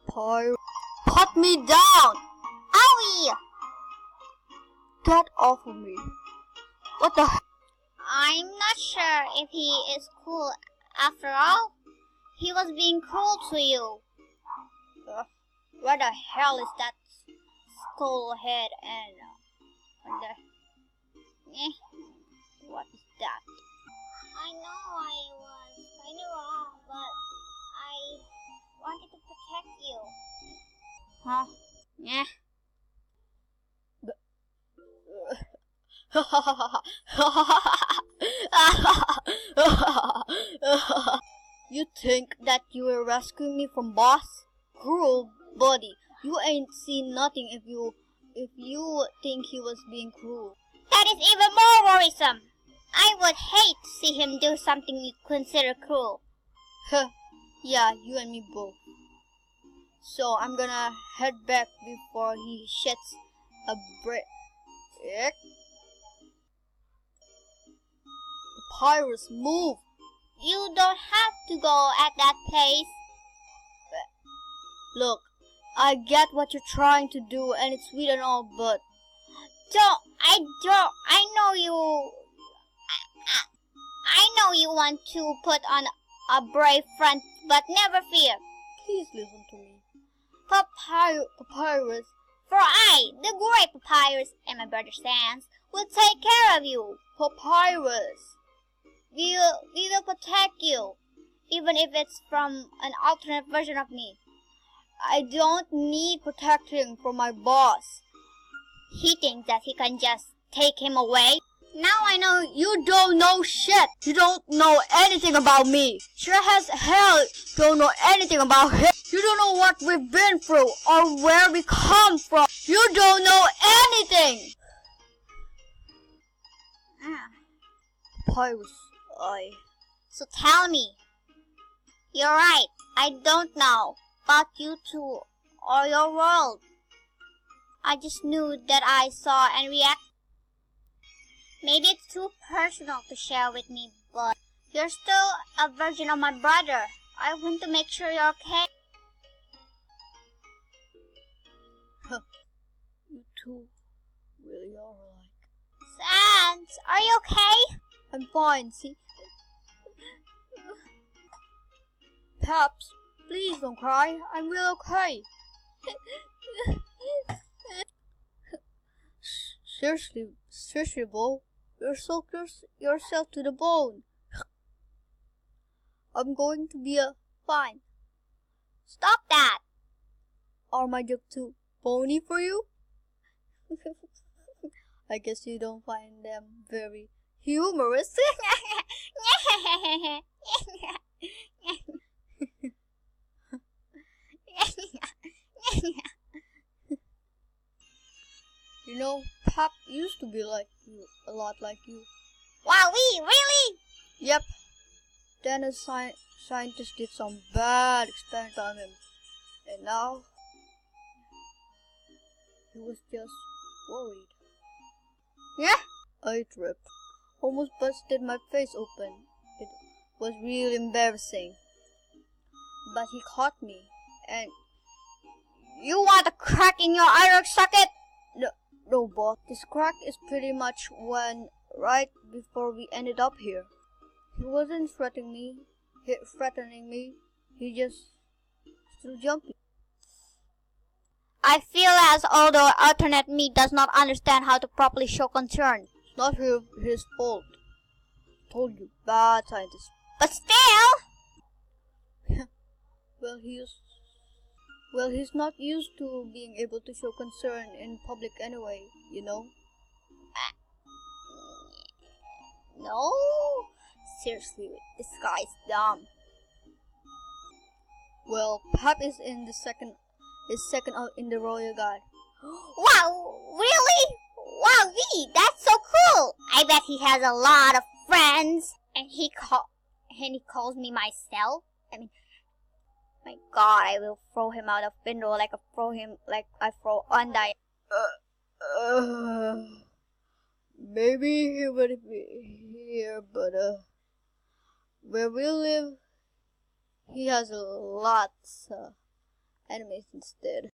Pyro, put me down! Owie! Get off of me! What the hell? I'm not sure if he is cool after all. He was being cruel to you. Where the hell is that skull head and what is that? I know I was kind of wrong, but I wanted to protect you. Huh? Yeah. You think that you were rescuing me from boss? Cruel buddy, you ain't seen nothing if you think he was being cruel. That is even more worrisome. I would hate to see him do something you consider cruel. Yeah, you and me both. So I'm gonna head back before he shits a brick. Papyrus, move! You don't have to go at that pace. Look, I get what you're trying to do and it's sweet and all, but... I know you want to put on a brave front, but never fear. Please listen to me. Papyrus. For I, the great Papyrus, and my brother Sans, will take care of you. Papyrus. We will protect you, even if it's from an alternate version of me. I don't need protecting from my boss. He thinks that he can just take him away. Now I know you don't know shit. You don't know anything about me. Sure as hell don't know anything about him. You don't know what we've been through or where we come from. You don't know anything. Papyrus, So tell me. You're right. I don't know about you two or your world. I just knew that I saw and reacted. Maybe it's too personal to share with me, but you're still a version of my brother. I want to make sure you're okay. You two really are alike. Sans, are you okay? I'm fine, see? Paps, please don't cry. I'm real okay. Seriously, Bo. You're so close yourself to the bone. I'm going to be fine. Stop that. Are my jokes too bony for you? I guess you don't find them very humorous. You know, Pap used to be like you, a lot like you. Wowee, really? Yep. Then a scientist did some bad experiment on him. And now, he was just worried. Yeah? I tripped. Almost busted my face open. It was really embarrassing. But he caught me. And... You want a crack in your iron socket? No, boss. This crack is pretty much when right before we ended up here. He wasn't threatening me. He just still jumping. I feel as although alternate me does not understand how to properly show concern. It's not his fault. I told you, bad scientist. But still! Well, he's not used to being able to show concern in public anyway, you know? No? Seriously, this guy is dumb. Well, Pap is second out in the Royal Guard. Wow, really? Wow, that's so cool! I bet he has a lot of friends. And he calls me myself. My God, I will throw him out of window like I throw Ondai. Maybe he would be here, but where we live, he has lots. enemies instead.